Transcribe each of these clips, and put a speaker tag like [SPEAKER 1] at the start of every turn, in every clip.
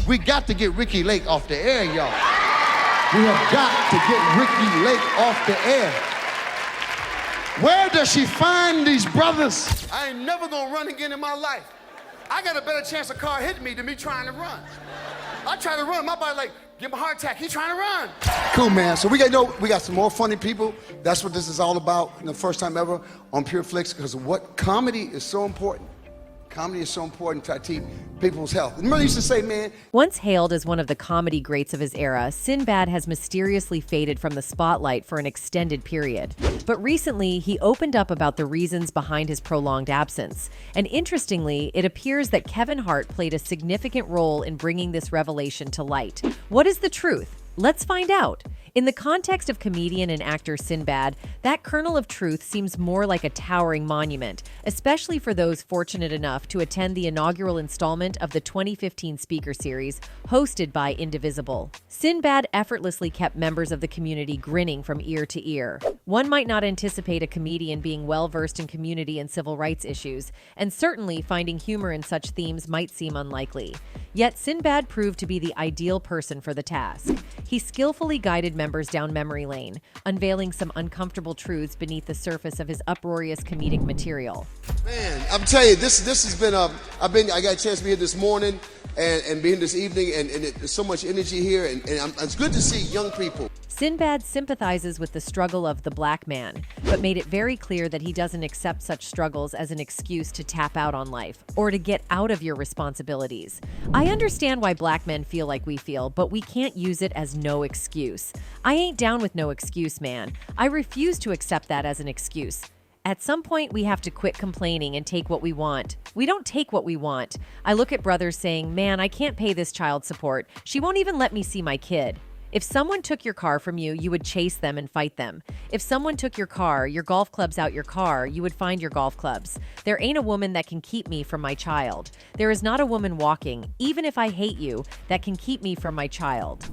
[SPEAKER 1] We got to get Ricky Lake off the air, y'all. We have got to get Ricky Lake off the air. Where does she find these brothers? I ain't never gonna run again in my life. I got a better chance of car hitting me than me trying to run. I try to run, my body like, give him a heart attack, he trying to run. Cool, man. So we got some more funny people. That's what this is all about, the first time ever on Pure Flix, because what comedy is so important. Comedy is so important to keep people's health. Remember, I used to say, man.
[SPEAKER 2] Once hailed as one of the comedy greats of his era, Sinbad has mysteriously faded from the spotlight for an extended period. But recently, he opened up about the reasons behind his prolonged absence. And interestingly, it appears that Kevin Hart played a significant role in bringing this revelation to light. What is the truth? Let's find out. In the context of comedian and actor Sinbad, that kernel of truth seems more like a towering monument, especially for those fortunate enough to attend the inaugural installment of the 2015 speaker series hosted by Indivisible. Sinbad effortlessly kept members of the community grinning from ear to ear. One might not anticipate a comedian being well-versed in community and civil rights issues, and certainly finding humor in such themes might seem unlikely. Yet Sinbad proved to be the ideal person for the task. He skillfully guided members down memory lane, unveiling some uncomfortable truths beneath the surface of his uproarious comedic material.
[SPEAKER 1] Man, I'm telling you, this has been I got a chance to be here this morning and be here this evening, and there's so much energy here, and it's good to see young people.
[SPEAKER 2] Sinbad sympathizes with the struggle of the black man, but made it very clear that he doesn't accept such struggles as an excuse to tap out on life or to get out of your responsibilities. I understand why black men feel like we feel, but we can't use it as no excuse. I ain't down with no excuse, man. I refuse to accept that as an excuse. At some point, we have to quit complaining and take what we want. We don't take what we want. I look at brothers saying, man, I can't pay this child support. She won't even let me see my kid. If someone took your car from you, you would chase them and fight them. If someone took your car, your golf clubs out your car, you would find your golf clubs. There ain't a woman that can keep me from my child. There is not a woman walking, even if I hate you, that can keep me from my child.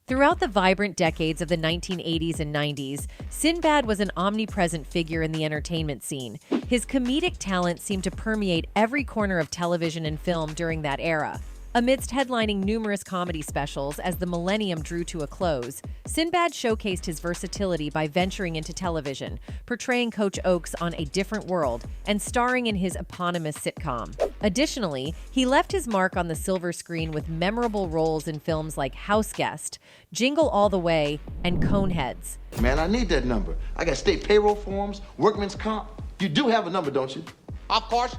[SPEAKER 2] Throughout the vibrant decades of the 1980s and 90s, Sinbad was an omnipresent figure in the entertainment scene. His comedic talent seemed to permeate every corner of television and film during that era. Amidst headlining numerous comedy specials as the millennium drew to a close, Sinbad showcased his versatility by venturing into television, portraying Coach Oaks on A Different World, and starring in his eponymous sitcom. Additionally, he left his mark on the silver screen with memorable roles in films like House Guest, Jingle All the Way, and Coneheads.
[SPEAKER 1] Man, I need that number. I got state payroll forms, workman's comp. You do have a number, don't you?
[SPEAKER 3] Of course.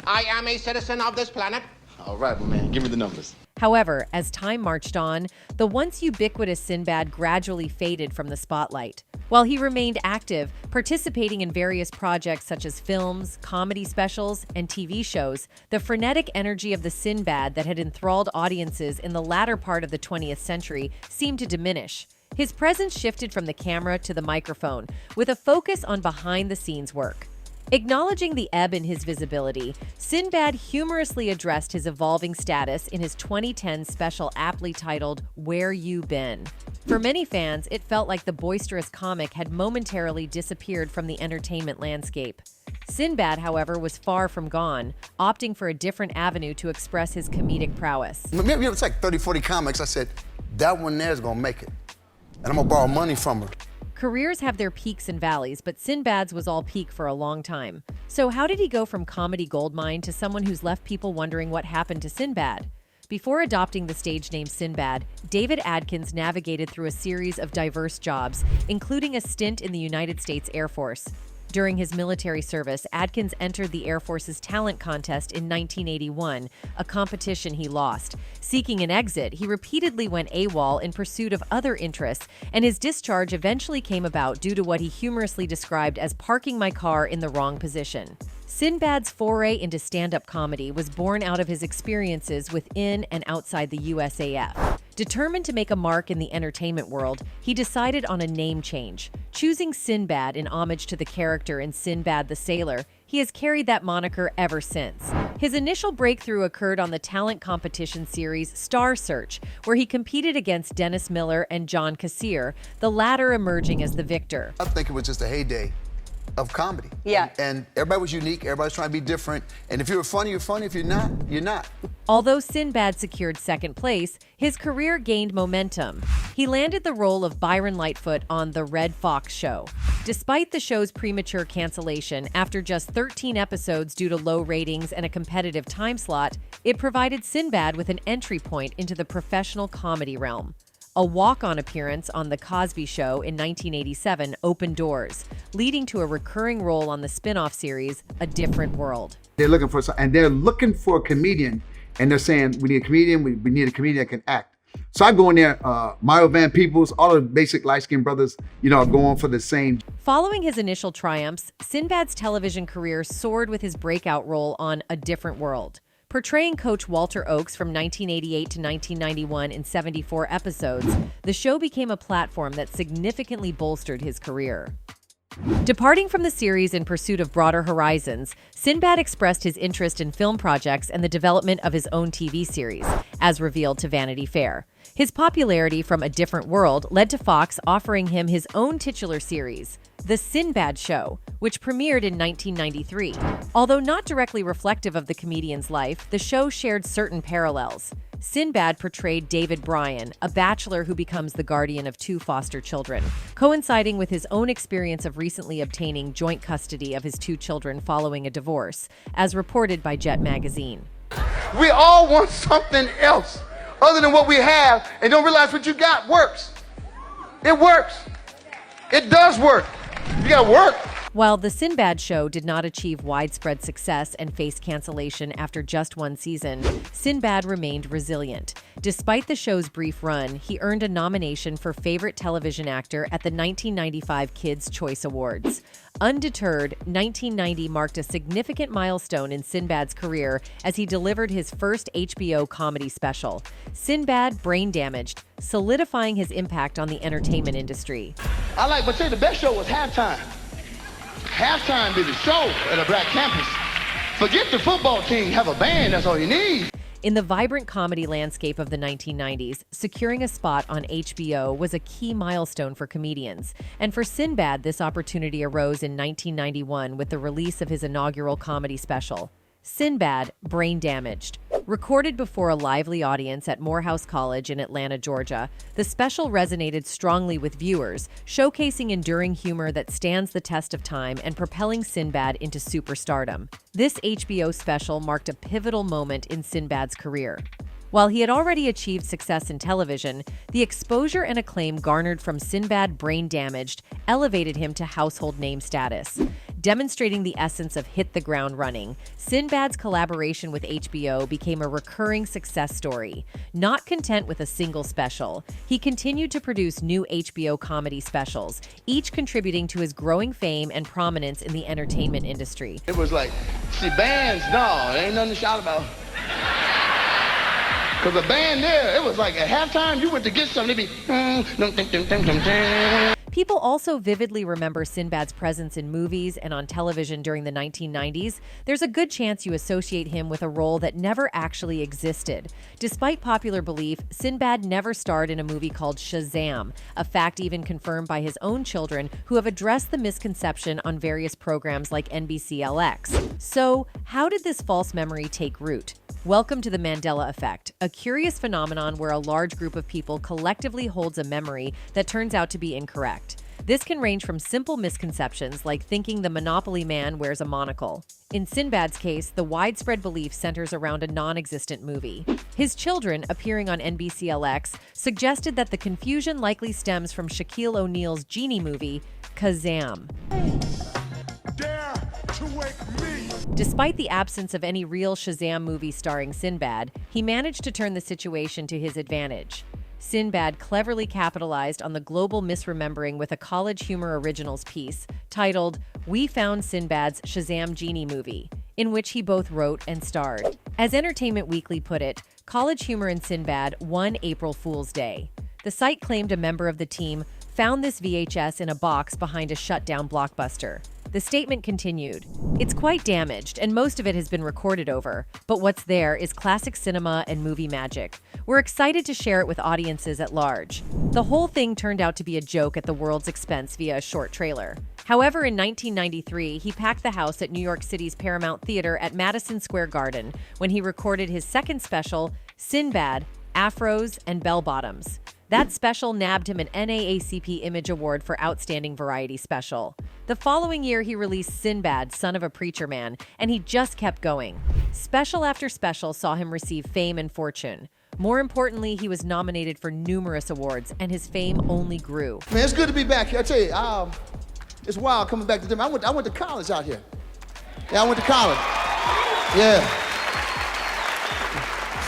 [SPEAKER 3] I am a citizen of this planet.
[SPEAKER 1] All right, my man, give me the numbers.
[SPEAKER 2] However, as time marched on, the once ubiquitous Sinbad gradually faded from the spotlight. While he remained active, participating in various projects such as films, comedy specials, and TV shows, the frenetic energy of the Sinbad that had enthralled audiences in the latter part of the 20th century seemed to diminish. His presence shifted from the camera to the microphone, with a focus on behind-the-scenes work. Acknowledging the ebb in his visibility, Sinbad humorously addressed his evolving status in his 2010 special aptly titled, Where You Been? For many fans, it felt like the boisterous comic had momentarily disappeared from the entertainment landscape. Sinbad, however, was far from gone, opting for a different avenue to express his comedic prowess.
[SPEAKER 1] Maybe it's like 30, 40 comics. I said, that one there is gonna make it. And I'm gonna borrow money from her.
[SPEAKER 2] Careers have their peaks and valleys, but Sinbad's was all peak for a long time. So how did he go from comedy goldmine to someone who's left people wondering what happened to Sinbad? Before adopting the stage name Sinbad, David Adkins navigated through a series of diverse jobs, including a stint in the United States Air Force. During his military service, Adkins entered the Air Force's talent contest in 1981, a competition he lost. Seeking an exit, he repeatedly went AWOL in pursuit of other interests, and his discharge eventually came about due to what he humorously described as parking my car in the wrong position. Sinbad's foray into stand-up comedy was born out of his experiences within and outside the USAF. Determined to make a mark in the entertainment world, he decided on a name change. Choosing Sinbad in homage to the character in Sinbad the Sailor, he has carried that moniker ever since. His initial breakthrough occurred on the talent competition series Star Search, where he competed against Dennis Miller and John Kassir, the latter emerging as the victor.
[SPEAKER 1] I think it was just a heyday. of comedy.
[SPEAKER 4] Yeah.
[SPEAKER 1] And everybody was unique, everybody's trying to be different. And if you're funny, you're funny. If you're not, you're not.
[SPEAKER 2] Although Sinbad secured second place, his career gained momentum. He landed the role of Byron Lightfoot on The Red Fox Show. Despite the show's premature cancellation after just 13 episodes due to low ratings and a competitive time slot, it provided Sinbad with an entry point into the professional comedy realm. A walk-on appearance on The Cosby Show in 1987 opened doors, leading to a recurring role on the spin-off series, A Different World.
[SPEAKER 5] They're looking for a comedian, and they're saying, we need a comedian, we need a comedian that can act. So I go in there, Mario Van Peebles, all the basic light-skinned brothers, are going for the same.
[SPEAKER 2] Following his initial triumphs, Sinbad's television career soared with his breakout role on A Different World. Portraying Coach Walter Oakes from 1988 to 1991 in 74 episodes, the show became a platform that significantly bolstered his career. Departing from the series in pursuit of broader horizons, Sinbad expressed his interest in film projects and the development of his own TV series, as revealed to Vanity Fair. His popularity from A Different World led to Fox offering him his own titular series, The Sinbad Show, which premiered in 1993. Although not directly reflective of the comedian's life, the show shared certain parallels. Sinbad portrayed David Bryan, a bachelor who becomes the guardian of 2 foster children, coinciding with his own experience of recently obtaining joint custody of his 2 children following a divorce, as reported by Jet magazine.
[SPEAKER 1] We all want something else other than what we have, and don't realize what you got works. It works. It does work. You gotta work.
[SPEAKER 2] While The Sinbad Show did not achieve widespread success and faced cancellation after just 1 season, Sinbad remained resilient. Despite the show's brief run, he earned a nomination for Favorite Television Actor at the 1995 Kids' Choice Awards. Undeterred, 1990 marked a significant milestone in Sinbad's career as he delivered his first HBO comedy special, Sinbad Brain Damaged, solidifying his impact on the entertainment industry.
[SPEAKER 1] But say the best show was Halftime. Halftime be the show at a black campus. Forget the football team, have a band, that's all you need.
[SPEAKER 2] In the vibrant comedy landscape of the 1990s, securing a spot on HBO was a key milestone for comedians. And for Sinbad, this opportunity arose in 1991 with the release of his inaugural comedy special, Sinbad Brain Damaged. Recorded before a lively audience at Morehouse College in Atlanta, Georgia, the special resonated strongly with viewers, showcasing enduring humor that stands the test of time and propelling Sinbad into superstardom. This HBO special marked a pivotal moment in Sinbad's career. While he had already achieved success in television, the exposure and acclaim garnered from Sinbad Brain Damaged elevated him to household name status. Demonstrating the essence of hit the ground running, Sinbad's collaboration with HBO became a recurring success story. Not content with a single special, he continued to produce new HBO comedy specials, each contributing to his growing fame and prominence in the entertainment industry.
[SPEAKER 1] It was like, see, bands, no, there ain't nothing to shout about. Because the band there, it was like at halftime, you went to get something, it'd be...
[SPEAKER 2] People also vividly remember Sinbad's presence in movies and on television during the 1990s. There's a good chance you associate him with a role that never actually existed. Despite popular belief, Sinbad never starred in a movie called Shazam, a fact even confirmed by his own children who have addressed the misconception on various programs like NBCLX. So, how did this false memory take root? Welcome to the Mandela Effect, a curious phenomenon where a large group of people collectively holds a memory that turns out to be incorrect. This can range from simple misconceptions like thinking the Monopoly man wears a monocle. In Sinbad's case, the widespread belief centers around a non-existent movie. His children, appearing on NBCLX, suggested that the confusion likely stems from Shaquille O'Neal's Genie movie, Shazam.
[SPEAKER 6] Dare to wake me.
[SPEAKER 2] Despite the absence of any real Shazam movie starring Sinbad, he managed to turn the situation to his advantage. Sinbad cleverly capitalized on the global misremembering with a College Humor Originals piece titled We Found Sinbad's Shazam Genie Movie, in which he both wrote and starred. As Entertainment Weekly put it, College Humor and Sinbad won April Fool's Day. The site claimed a member of the team found this VHS in a box behind a shutdown Blockbuster. The statement continued, "It's quite damaged, and most of it has been recorded over, but what's there is classic cinema and movie magic. We're excited to share it with audiences at large." The whole thing turned out to be a joke at the world's expense via a short trailer. However, in 1993, he packed the house at New York City's Paramount Theater at Madison Square Garden when he recorded his second special, Sinbad, Afros and Bell Bottoms. That special nabbed him an NAACP Image Award for Outstanding Variety Special. The following year, he released Sinbad, Son of a Preacher Man, and he just kept going. Special after special saw him receive fame and fortune. More importantly, he was nominated for numerous awards, and his fame only grew.
[SPEAKER 1] Man, it's good to be back here. I tell you, it's wild coming back to them. I went to college out here. Yeah, I went to college. Yeah.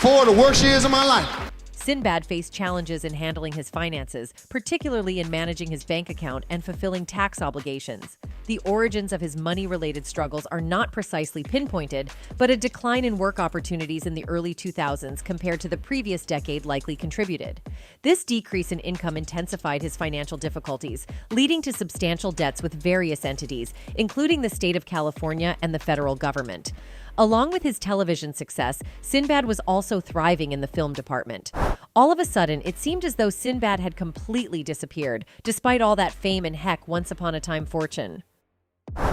[SPEAKER 1] 4 of the worst years of my life.
[SPEAKER 2] Sinbad faced challenges in handling his finances, particularly in managing his bank account and fulfilling tax obligations. The origins of his money-related struggles are not precisely pinpointed, but a decline in work opportunities in the early 2000s compared to the previous decade likely contributed. This decrease in income intensified his financial difficulties, leading to substantial debts with various entities, including the state of California and the federal government. Along with his television success, Sinbad was also thriving in the film department. All of a sudden, it seemed as though Sinbad had completely disappeared, despite all that fame and once upon a time fortune.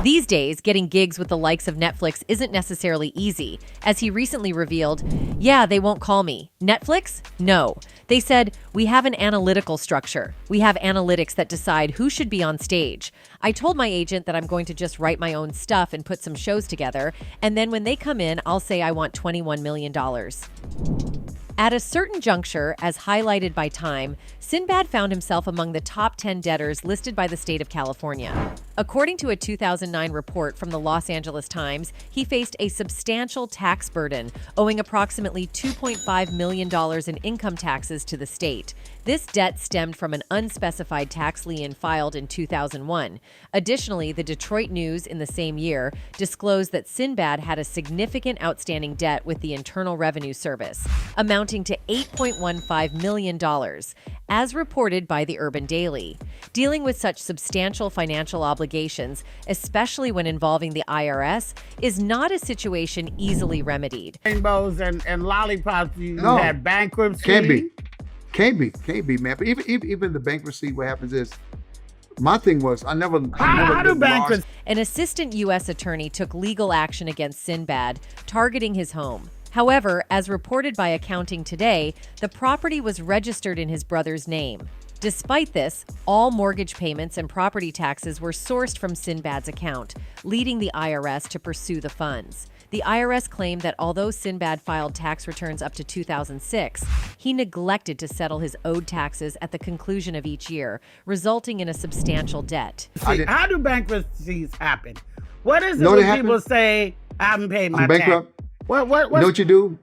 [SPEAKER 2] These days, getting gigs with the likes of Netflix isn't necessarily easy, as he recently revealed, "Yeah, they won't call me. Netflix? No. They said, we have an analytical structure. We have analytics that decide who should be on stage. I told my agent that I'm going to just write my own stuff and put some shows together, and then when they come in, I'll say I want $21 million. At a certain juncture, as highlighted by Time, Sinbad found himself among the top 10 debtors listed by the state of California. According to a 2009 report from the Los Angeles Times, he faced a substantial tax burden, owing approximately $2.5 million in income taxes to the state. This debt stemmed from an unspecified tax lien filed in 2001. Additionally, the Detroit News in the same year disclosed that Sinbad had a significant outstanding debt with the Internal Revenue Service, amounting to $8.15 million, as reported by the Urban Daily. Dealing with such substantial financial obligations, especially when involving the IRS, is not a situation easily remedied.
[SPEAKER 4] Rainbows and lollipops, you
[SPEAKER 5] No.
[SPEAKER 4] had bankruptcy.
[SPEAKER 5] Can't be, man. But even the bankruptcy, what happens is, my thing was, I never
[SPEAKER 4] How do
[SPEAKER 5] lost.
[SPEAKER 4] bankruptcy?
[SPEAKER 2] An assistant U.S. attorney took legal action against Sinbad, targeting his home. However, as reported by Accounting Today, the property was registered in his brother's name. Despite this, all mortgage payments and property taxes were sourced from Sinbad's account, leading the IRS to pursue the funds. The IRS claimed that although Sinbad filed tax returns up to 2006, he neglected to settle his owed taxes at the conclusion of each year, resulting in a substantial debt.
[SPEAKER 4] How do bankruptcies happen? What is it
[SPEAKER 5] Know
[SPEAKER 4] when
[SPEAKER 5] they happen?
[SPEAKER 4] people say, I haven't paid my
[SPEAKER 5] I'm bankrupt.
[SPEAKER 4] tax? What?
[SPEAKER 5] You know what you do?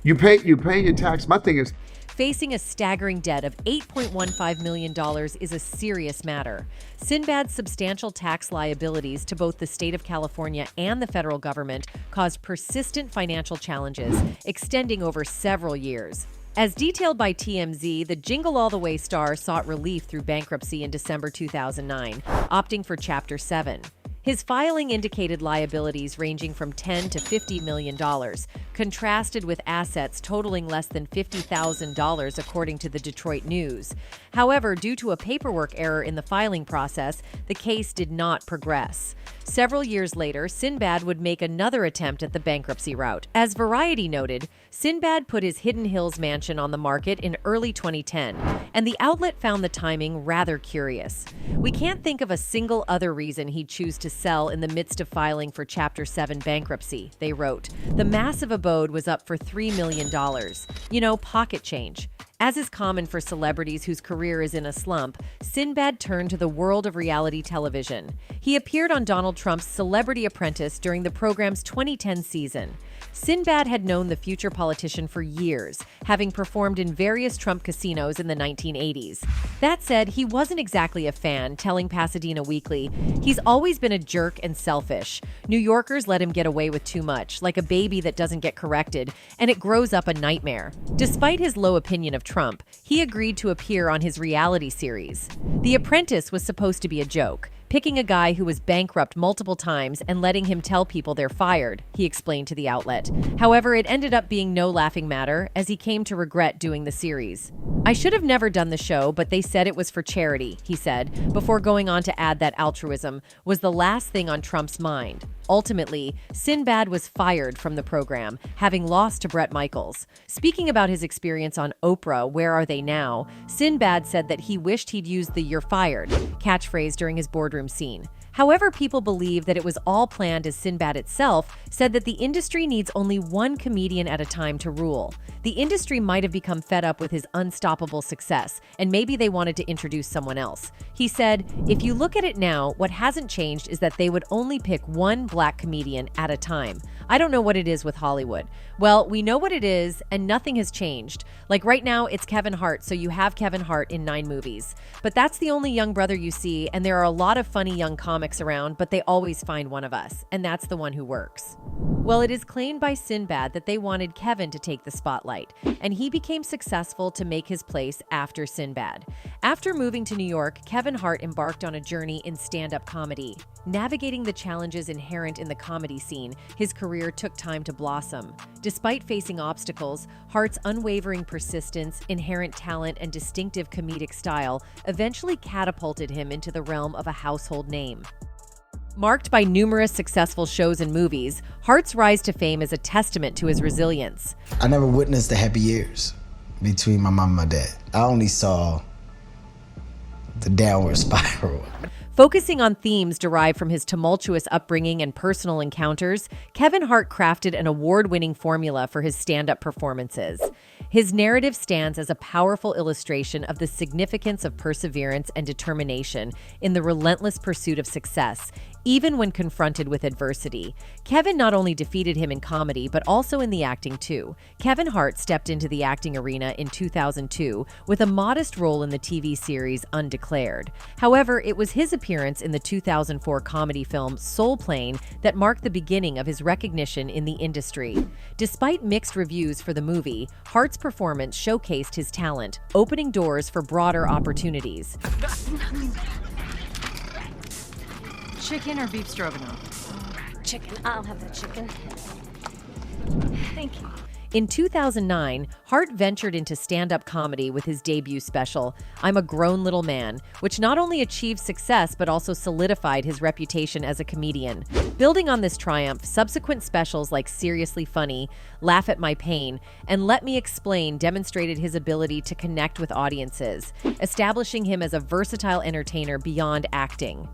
[SPEAKER 5] You pay your tax. My thing is,
[SPEAKER 2] Facing a staggering debt of $8.15 million is a serious matter. Sinbad's substantial tax liabilities to both the state of California and the federal government caused persistent financial challenges, extending over several years. As detailed by TMZ, the Jingle All the Way star sought relief through bankruptcy in December 2009, opting for Chapter 7. His filing indicated liabilities ranging from $10 to $50 million, contrasted with assets totaling less than $50,000 according to the Detroit News. However, due to a paperwork error in the filing process, the case did not progress. Several years later, Sinbad would make another attempt at the bankruptcy route. As Variety noted, Sinbad put his Hidden Hills mansion on the market in early 2010, and the outlet found the timing rather curious. We can't think of a single other reason he'd choose to sell in the midst of filing for Chapter 7 bankruptcy, they wrote. The massive abode was up for $3 million. You know, pocket change. As is common for celebrities whose career is in a slump, Sinbad turned to the world of reality television. He appeared on Donald Trump's Celebrity Apprentice during the program's 2010 season. Sinbad had known the future politician for years, having performed in various Trump casinos in the 1980s. That said, he wasn't exactly a fan, telling Pasadena Weekly, "He's always been a jerk and selfish. New Yorkers let him get away with too much, like a baby that doesn't get corrected, and it grows up a nightmare." Despite his low opinion of Trump, he agreed to appear on his reality series. The Apprentice was supposed to be a joke, picking a guy who was bankrupt multiple times and letting him tell people they're fired, he explained to the outlet. However, it ended up being no laughing matter, as he came to regret doing the series. "I should have never done the show, but they said it was for charity," he said, before going on to add that altruism was the last thing on Trump's mind. Ultimately, Sinbad was fired from the program, having lost to Bret Michaels. Speaking about his experience on Oprah, Where Are They Now?, Sinbad said that he wished he'd used the "you're fired" catchphrase during his boardroom scene. However, people believe that it was all planned, as Sinbad itself said that the industry needs only one comedian at a time to rule. The industry might have become fed up with his unstoppable success, and maybe they wanted to introduce someone else. He said, "If you look at it now, what hasn't changed is that they would only pick one black comedian at a time. I don't know what it is with Hollywood." Well, we know what it is, and nothing has changed. Like right now, it's Kevin Hart, so you have Kevin Hart in 9 movies. But that's the only young brother you see, and there are a lot of funny young comics around, but they always find one of us, and that's the one who works. Well, it is claimed by Sinbad that they wanted Kevin to take the spotlight, and he became successful to make his place after Sinbad. After moving to New York, Kevin Hart embarked on a journey in stand-up comedy. Navigating the challenges inherent in the comedy scene, his career took time to blossom. Despite facing obstacles, Hart's unwavering persistence, inherent talent, and distinctive comedic style eventually catapulted him into the realm of a household name. Marked by numerous successful shows and movies, Hart's rise to fame is a testament to his resilience.
[SPEAKER 7] I never witnessed the happy years between my mom and my dad. I only saw the downward spiral.
[SPEAKER 2] Focusing on themes derived from his tumultuous upbringing and personal encounters, Kevin Hart crafted an award-winning formula for his stand-up performances. His narrative stands as a powerful illustration of the significance of perseverance and determination in the relentless pursuit of success, even when confronted with adversity. Kevin not only defeated him in comedy, but also in the acting too. Kevin Hart stepped into the acting arena in 2002 with a modest role in the TV series Undeclared. However, it was his appearance in the 2004 comedy film Soul Plane that marked the beginning of his recognition in the industry. Despite mixed reviews for the movie, Hart's performance showcased his talent, opening doors for broader opportunities.
[SPEAKER 8] Chicken or beef stroganoff?
[SPEAKER 9] Chicken. I'll have the chicken. Thank you.
[SPEAKER 2] In 2009, Hart ventured into stand-up comedy with his debut special, I'm a Grown Little Man, which not only achieved success but also solidified his reputation as a comedian. Building on this triumph, subsequent specials like Seriously Funny, Laugh at My Pain, and Let Me Explain demonstrated his ability to connect with audiences, establishing him as a versatile entertainer beyond acting.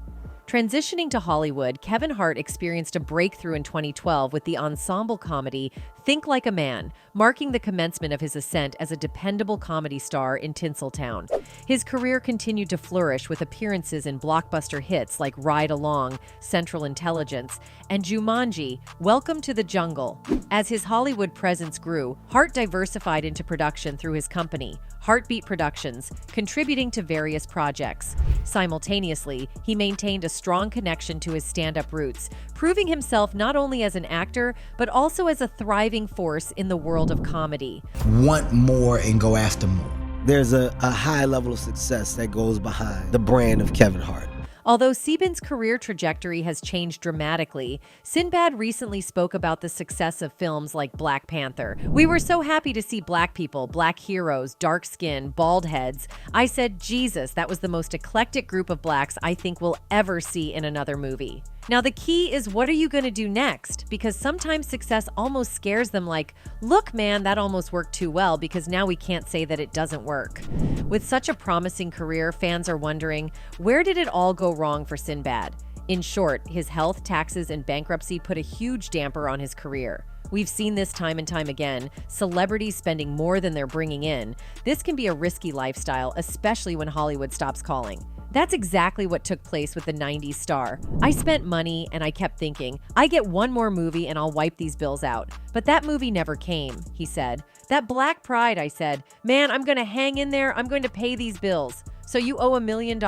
[SPEAKER 2] Transitioning to Hollywood, Kevin Hart experienced a breakthrough in 2012 with the ensemble comedy Think Like a Man, marking the commencement of his ascent as a dependable comedy star in Tinseltown. His career continued to flourish with appearances in blockbuster hits like Ride Along, Central Intelligence, and Jumanji, Welcome to the Jungle. As his Hollywood presence grew, Hart diversified into production through his company, Heartbeat Productions, contributing to various projects. Simultaneously, he maintained a strong connection to his stand-up roots, proving himself not only as an actor, but also as a thriving force in the world of comedy.
[SPEAKER 7] Want more and go after more.
[SPEAKER 10] There's a high level of success that goes behind the brand of Kevin Hart.
[SPEAKER 2] Although Sinbad's career trajectory has changed dramatically, Sinbad recently spoke about the success of films like Black Panther. We were so happy to see black people, black heroes, dark skin, bald heads. I said, Jesus, that was the most eclectic group of blacks I think we'll ever see in another movie. Now the key is, what are you going to do next? Because sometimes success almost scares them, like, look man, that almost worked too well, because now we can't say that it doesn't work. With such a promising career, fans are wondering, where did it all go wrong for Sinbad? In short, his health, taxes, and bankruptcy put a huge damper on his career. We've seen this time and time again, celebrities spending more than they're bringing in. This can be a risky lifestyle, especially when Hollywood stops calling. That's exactly what took place with the 90s star. I spent money and I kept thinking, I get one more movie and I'll wipe these bills out. But that movie never came, he said. That Black Pride, I said, man, I'm gonna hang in there, I'm going to pay these bills. So you owe $1 million,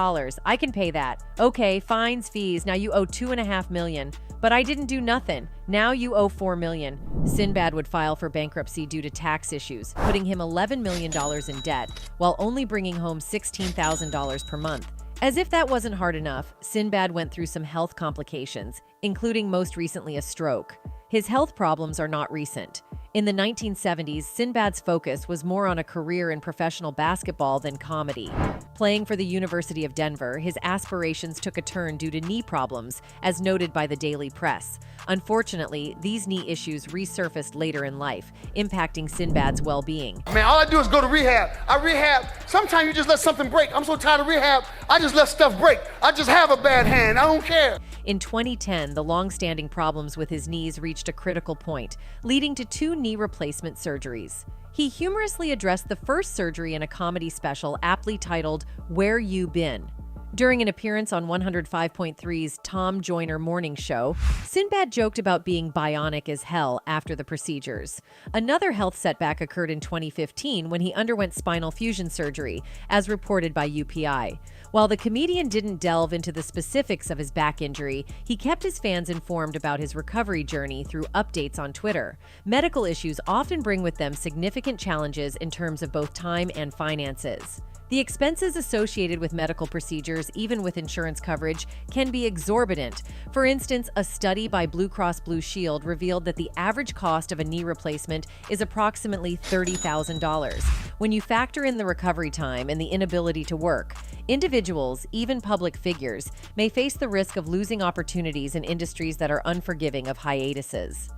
[SPEAKER 2] I can pay that. Okay, fines, fees, now you owe $2.5 million. But I didn't do nothing. Now you owe $4 million. Sinbad would file for bankruptcy due to tax issues, putting him $11 million in debt, while only bringing home $16,000 per month. As if that wasn't hard enough, Sinbad went through some health complications, including most recently a stroke. His health problems are not recent. In the 1970s, Sinbad's focus was more on a career in professional basketball than comedy. Playing for the University of Denver, his aspirations took a turn due to knee problems, as noted by the Daily Press. Unfortunately, these knee issues resurfaced later in life, impacting Sinbad's well-being.
[SPEAKER 1] Man, all I do is go to rehab. I rehab. Sometimes you just let something break. I'm so tired of rehab, I just let stuff break. I just have a bad hand. I don't care.
[SPEAKER 2] In 2010, the long-standing problems with his knees reached a critical point, leading to 2 knee replacement surgeries. He humorously addressed the first surgery in a comedy special aptly titled, "Where You Been?" During an appearance on 105.3's Tom Joyner Morning Show, Sinbad joked about being bionic as hell after the procedures. Another health setback occurred in 2015 when he underwent spinal fusion surgery, as reported by UPI. While the comedian didn't delve into the specifics of his back injury, he kept his fans informed about his recovery journey through updates on Twitter. Medical issues often bring with them significant challenges in terms of both time and finances. The expenses associated with medical procedures, even with insurance coverage, can be exorbitant. For instance, a study by Blue Cross Blue Shield revealed that the average cost of a knee replacement is approximately $30,000. When you factor in the recovery time and the inability to work, individuals, even public figures, may face the risk of losing opportunities in industries that are unforgiving of hiatuses.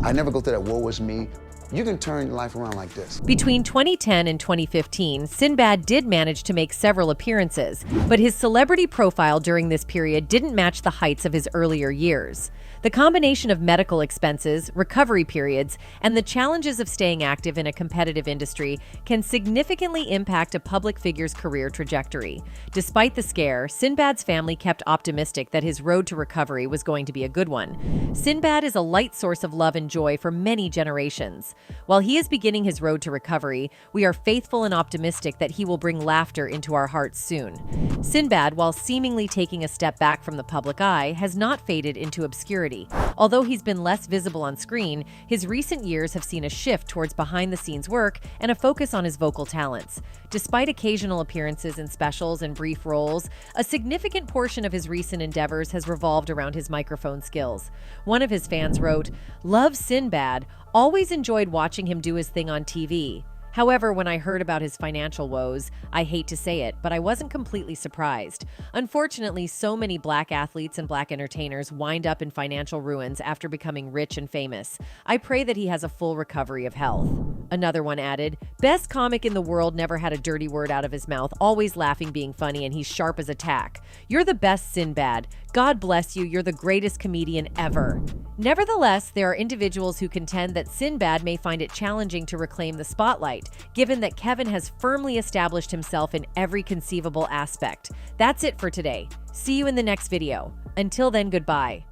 [SPEAKER 1] I never go through that woe is me. You can turn life around like this.
[SPEAKER 2] Between 2010 and 2015, Sinbad did manage to make several appearances, but his celebrity profile during this period didn't match the heights of his earlier years. The combination of medical expenses, recovery periods, and the challenges of staying active in a competitive industry can significantly impact a public figure's career trajectory. Despite the scare, Sinbad's family kept optimistic that his road to recovery was going to be a good one. Sinbad is a light source of love and joy for many generations. While he is beginning his road to recovery, we are faithful and optimistic that he will bring laughter into our hearts soon. Sinbad, while seemingly taking a step back from the public eye, has not faded into obscurity. Although he's been less visible on screen, his recent years have seen a shift towards behind-the-scenes work and a focus on his vocal talents. Despite occasional appearances in specials and brief roles, a significant portion of his recent endeavors has revolved around his microphone skills. One of his fans wrote, "Love Sinbad, always enjoyed watching him do his thing on TV. However, when I heard about his financial woes, I hate to say it, but I wasn't completely surprised. Unfortunately, so many black athletes and black entertainers wind up in financial ruins after becoming rich and famous. I pray that he has a full recovery of health." Another one added, "Best comic in the world, never had a dirty word out of his mouth, always laughing, being funny, and he's sharp as a tack. You're the best, Sinbad. God bless you, you're the greatest comedian ever." Nevertheless, there are individuals who contend that Sinbad may find it challenging to reclaim the spotlight, given that Kevin has firmly established himself in every conceivable aspect. That's it for today. See you in the next video. Until then, goodbye.